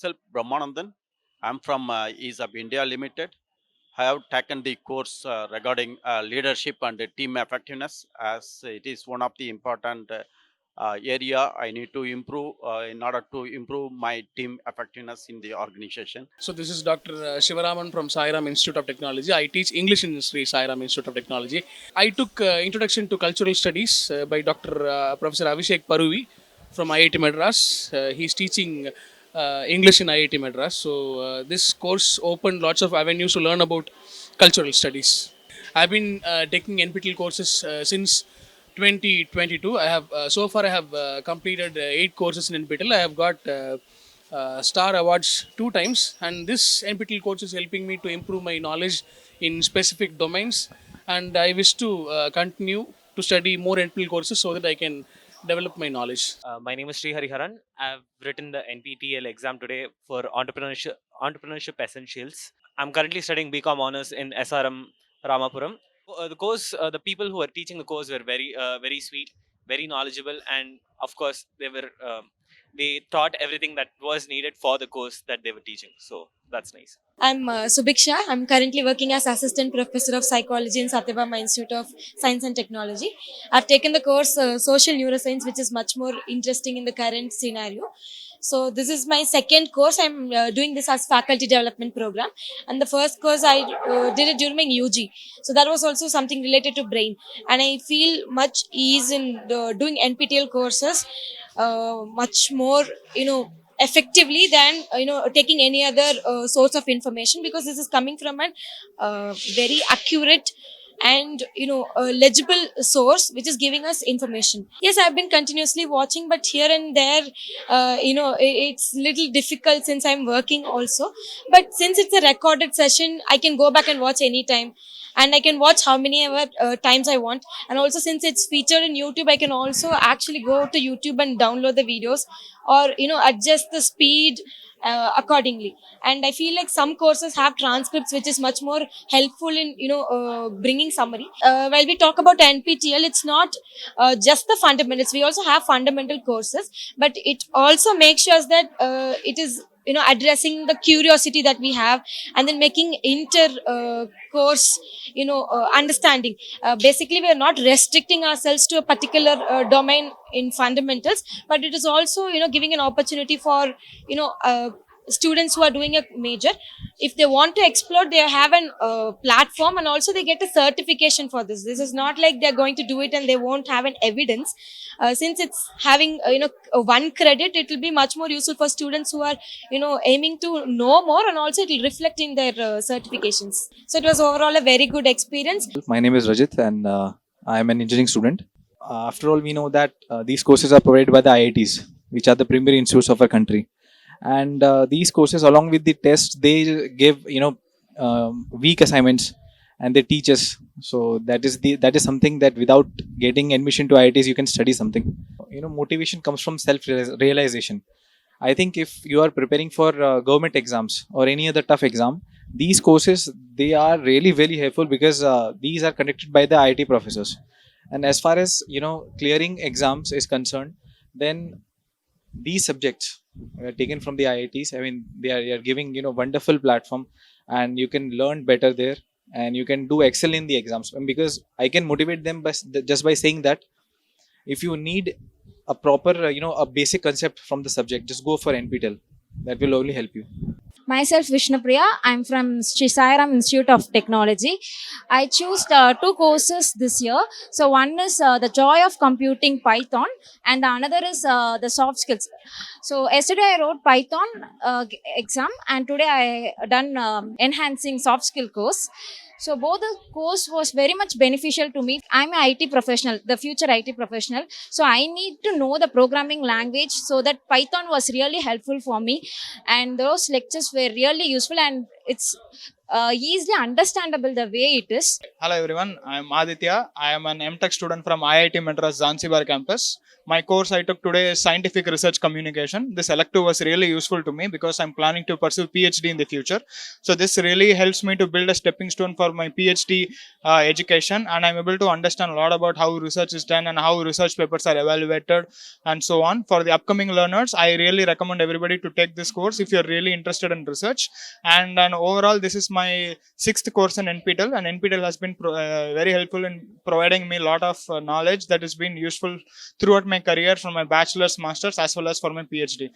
myself Brahmanandan. I'm from Ease of India Limited. I have taken the course regarding leadership and team effectiveness, as it is one of the important area I need to improve in order to improve my team effectiveness in the organization. So this is Dr. Shivaraman from Sairam Institute of Technology. I teach English in Sri Sairam Institute of Technology. I took Introduction to Cultural Studies by Dr. Professor Abhishek Paruvi from IIT Madras. He's teaching English in IIT Madras. So this course opened lots of avenues to learn about cultural studies. I've been taking NPTEL courses since 2022. I have so far I have completed 8 courses in NPTEL. I have got Star Awards 2 times, and this NPTEL course is helping me to improve my knowledge in specific domains. And I wish to continue to study more NPTEL courses so that I can develop my knowledge. My name is Sri Hariharan. I've written the NPTEL exam today for entrepreneurship essentials. I'm currently studying BCom honors in SRM Ramapuram. The course, the people who are teaching the course were very sweet, very knowledgeable, and of course they taught everything that was needed for the course that they were teaching. So that's nice. I'm Subiksha. I'm currently working as Assistant Professor of Psychology in Satyabama Institute of Science and Technology. I've taken the course Social Neuroscience, which is much more interesting in the current scenario. So this is my second course. I'm doing this as faculty development program, and the first course I did it during my UG. So that was also something related to brain, and I feel much ease in doing NPTEL courses, much more effectively than taking any other source of information, because this is coming from an very accurate and a legible source which is giving us information. Yes, I've been continuously watching, but here and there it's little difficult since I'm working also. But since it's a recorded session, I can go back and watch anytime, and I can watch how many ever times I want. And also, since it's featured in YouTube, I can also actually go to YouTube and download the videos, or adjust the speed accordingly. And I feel like some courses have transcripts, which is much more helpful in bringing summary. While we talk about NPTEL, it's not just the fundamentals. We also have fundamental courses, but it also makes sure that it is addressing the curiosity that we have, and then making inter course understanding. Basically, we are not restricting ourselves to a particular domain in fundamentals, but it is also giving an opportunity for students who are doing a major, if they want to explore, they have an platform, and also they get a certification for this is not like they're going to do it and they won't have an evidence. Since it's having one credit, it will be much more useful for students who are aiming to know more, and also it will reflect in their certifications. So it was overall a very good experience. My name is Rajit, and I am an engineering student. After all, we know that these courses are provided by the IITs, which are the premier institutes of our country. And these courses, along with the tests, they give weak assignments, and they teach us. So that is something that without getting admission to IITs, you can study something. Motivation comes from self realization. I think if you are preparing for government exams or any other tough exam, these courses, they are really very helpful, because these are conducted by the IIT professors. And as far as clearing exams is concerned, then these subjects are taken from the IITs. I mean, they are giving wonderful platform, and you can learn better there, and you can do excel in the exams. And because I can motivate them just by saying that if you need a proper a basic concept from the subject, just go for NPTEL. That will only help you. Myself Vishnupriya. I'm from Sri Sairam Institute of Technology. I chose 2 courses this year. So one is the joy of computing Python, and the another is the soft skills. So yesterday I wrote Python exam, and today I done enhancing soft skill course. So both the course was very much beneficial to me. I'm an IT professional, the future IT professional. So I need to know the programming language, so that Python was really helpful for me. And those lectures were really useful, and it's easily understandable the way it is. Hello everyone, I am Aditya. I am an MTech student from IIT Madras Zanzibar campus. My course I took today is Scientific Research Communication. This elective was really useful to me because I'm planning to pursue PhD in the future. So this really helps me to build a stepping stone for my PhD education, and I'm able to understand a lot about how research is done and how research papers are evaluated and so on. For the upcoming learners, I really recommend everybody to take this course if you're really interested in research. And overall, this is my sixth course in NPTEL, and NPTEL has been very helpful in providing me a lot of knowledge that has been useful throughout my career from my bachelor's, master's, as well as for my PhD.